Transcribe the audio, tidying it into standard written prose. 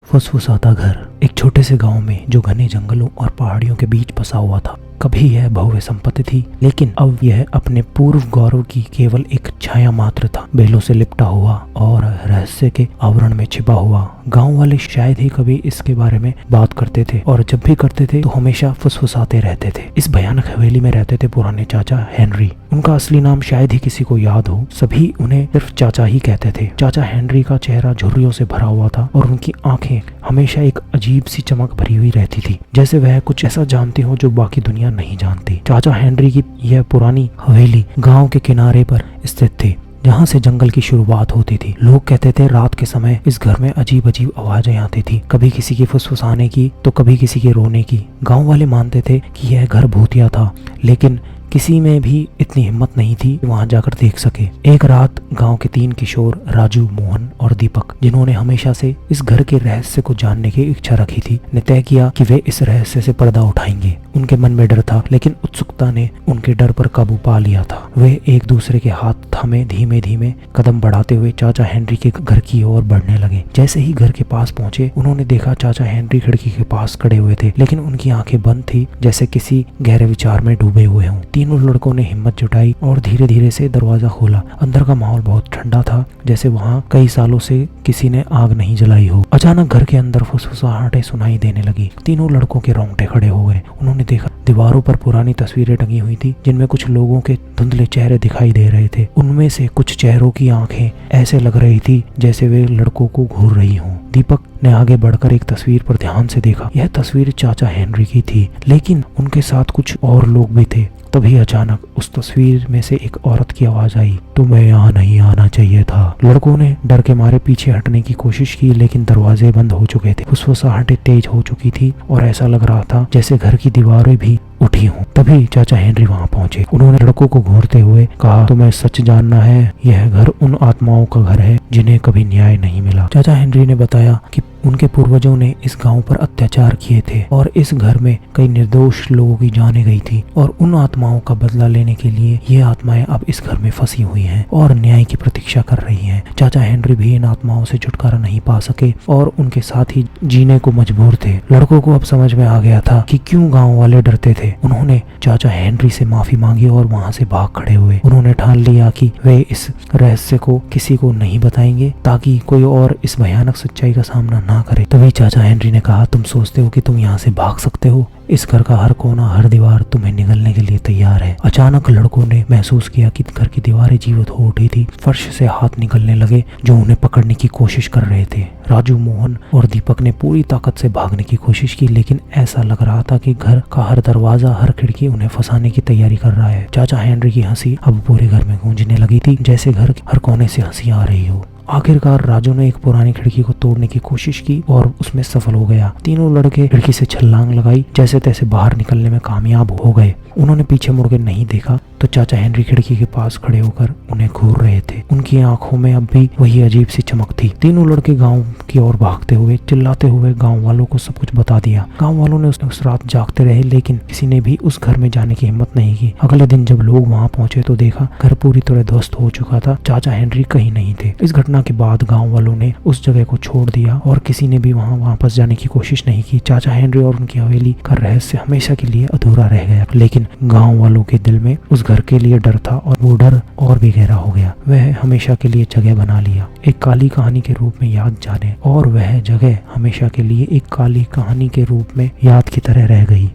फुसफुसाता घर एक छोटे से गांव में जो घने जंगलों और पहाड़ियों के बीच बसा हुआ था। कभी यह भव्य संपत्ति थी, लेकिन अब यह अपने पूर्व गौरव की केवल एक छाया मात्र था। बेलों से लिपटा हुआ और रहस्य के आवरण में छिपा हुआ। गांव वाले शायद ही कभी इसके बारे में बात करते थे, और जब भी करते थे तो हमेशा फुसफुसाते रहते थे। इस भयानक हवेली में रहते थे पुराने चाचा हेनरी। उनका असली नाम शायद ही किसी को याद हो, सभी उन्हें सिर्फ चाचा ही कहते थे। चाचा हेनरी का चेहरा झुर्रियों से भरा हुआ था और उनकी आंखें हमेशा एक अजीब सी चमक भरी हुई रहती थी, जैसे वह कुछ ऐसा जानते हो जो बाकी दुनिया नहीं जानती। चाचा हेनरी की यह पुरानी हवेली गांव के किनारे पर स्थित थी, जहाँ से जंगल की शुरुआत होती थी। लोग कहते थे रात के समय इस घर में अजीब अजीब आवाजें आती थी, कभी किसी के फुसफुसाने की तो कभी किसी के रोने की। गांव वाले मानते थे कि यह घर भूतिया था, लेकिन किसी में भी इतनी हिम्मत नहीं थी वहां जाकर देख सके। एक रात गांव के 3 किशोर राजू, मोहन और दीपक, जिन्होंने हमेशा से इस घर के रहस्य को जानने की इच्छा रखी थी, ने तय किया कि वे इस रहस्य से पर्दा उठाएंगे। उनके मन में डर था, लेकिन उत्सुकता ने उनके डर पर काबू पा लिया था। वे एक दूसरे के हाथ थामे धीमे धीमे कदम बढ़ाते हुए चाचा हेनरी के घर की ओर बढ़ने लगे। जैसे ही घर के पास पहुंचे, उन्होंने देखा चाचा हेनरी खिड़की के पास खड़े हुए थे, लेकिन उनकी आंखें बंद थी, जैसे किसी गहरे विचार में डूबे हुए हों। तीनों लड़कों ने हिम्मत जुटाई और धीरे धीरे से दरवाजा खोला। अंदर का माहौल बहुत ठंडा था, जैसे वहां कई सालों से किसी ने आग नहीं जलाई हो। अचानक घर के अंदर फुसफुसाहटें सुनाई देने लगी। तीनों लड़कों के रोंगटे खड़े हो गए। उन्होंने देखा दीवारों पर पुरानी तस्वीरें टंगी हुई थी, जिनमें कुछ लोगों के धुंधले चेहरे दिखाई दे रहे थे। उनमें से कुछ चेहरों की आंखें ऐसे लग रही थी जैसे वे लड़कों को घूर रही हों। दीपक ने आगे बढ़कर एक तस्वीर पर ध्यान से देखा। यह तस्वीर चाचा हेनरी की थी, लेकिन उनके साथ कुछ और लोग भी थे। तभी अचानक उस तस्वीर में से एक औरत की आवाज आई, तुम्हें यहाँ नहीं आना चाहिए था। लड़कों ने डर के मारे पीछे हटने की कोशिश की, लेकिन दरवाजे बंद हो चुके थे। फुसफुसाहटें तेज हो चुकी थी और ऐसा लग रहा था जैसे घर की दीवारें भी उठी हूँ। तभी चाचा हेनरी वहां पहुंचे। उन्होंने लड़कों को घूरते हुए कहा, तुम्हें सच जानना है, यह घर उन आत्माओं का घर है जिन्हें कभी न्याय नहीं मिला। चाचा हेनरी ने बताया कि उनके पूर्वजों ने इस गांव पर अत्याचार किए थे और इस घर में कई निर्दोष लोगों की जानें गई थी, और उन आत्माओं का बदला लेने के लिए ये आत्माएं अब इस घर में फंसी हुई हैं और न्याय की प्रतीक्षा कर रही हैं। चाचा हेनरी भी इन आत्माओं से छुटकारा नहीं पा सके और उनके साथ ही जीने को मजबूर थे। लड़कों को अब समझ में आ गया था कि क्यों गाँव वाले डरते थे। उन्होंने चाचा हेनरी से माफी मांगी और वहां से भाग खड़े हुए। उन्होंने ठान लिया कि वे इस रहस्य को किसी को नहीं बताएंगे, ताकि कोई और इस भयानक सच्चाई का सामना ना करे। तभी चाचा हेनरी ने कहा, तुम सोचते हो कि तुम यहाँ से भाग सकते हो? इस घर का हर कोना, हर दीवार तुम्हें निगलने के लिए तैयार है। अचानक लड़कों ने महसूस किया कि घर की दीवारें जीवित हो उठी थी। फर्श से हाथ निकलने लगे जो उन्हें पकड़ने की कोशिश कर रहे थे। राजू, मोहन और दीपक ने पूरी ताकत से भागने की कोशिश की, लेकिन ऐसा लग रहा था कि घर का हर दरवाजा, हर खिड़की उन्हें फंसाने की तैयारी कर रहा है। चाचा हेनरी की हंसी अब पूरे घर में गूंजने लगी थी, जैसे घर के हर कोने से हंसी आ रही हो। आखिरकार राजू ने एक पुरानी खिड़की को तोड़ने की कोशिश की और उसमें सफल हो गया। तीनों लड़के खिड़की से छलांग लगाई, जैसे तैसे बाहर निकलने में कामयाब हो गए। उन्होंने पीछे मुड़कर नहीं देखा तो चाचा हेनरी खिड़की के पास खड़े होकर उन्हें घूर रहे थे। उनकी आंखों में अब भी वही अजीब सी चमक थी। तीनों लड़के गांव की ओर भागते हुए, चिल्लाते हुए गांव वालों को सब कुछ बता दिया। गांव वालों ने उस रात जागते रहे, लेकिन किसी ने भी उस घर में जाने की हिम्मत नहीं की। अगले दिन जब लोग वहां पहुंचे तो देखा घर पूरी तरह ध्वस्त हो चुका था। चाचा हेनरी कहीं नहीं थे। इस घटना के बाद गाँव वालों ने उस जगह को छोड़ दिया और किसी ने भी वहां वापस जाने की कोशिश नहीं की। चाचा हेनरी और उनकी हवेली का रहस्य हमेशा के लिए अधूरा रह गया, लेकिन गाँव वालों के दिल में उस घर के लिए डर था, और वो डर और भी गहरा हो गया। वह हमेशा के लिए जगह बना लिया, एक काली कहानी के रूप में याद जाने, और वह जगह हमेशा के लिए एक काली कहानी के रूप में याद की तरह रह गई।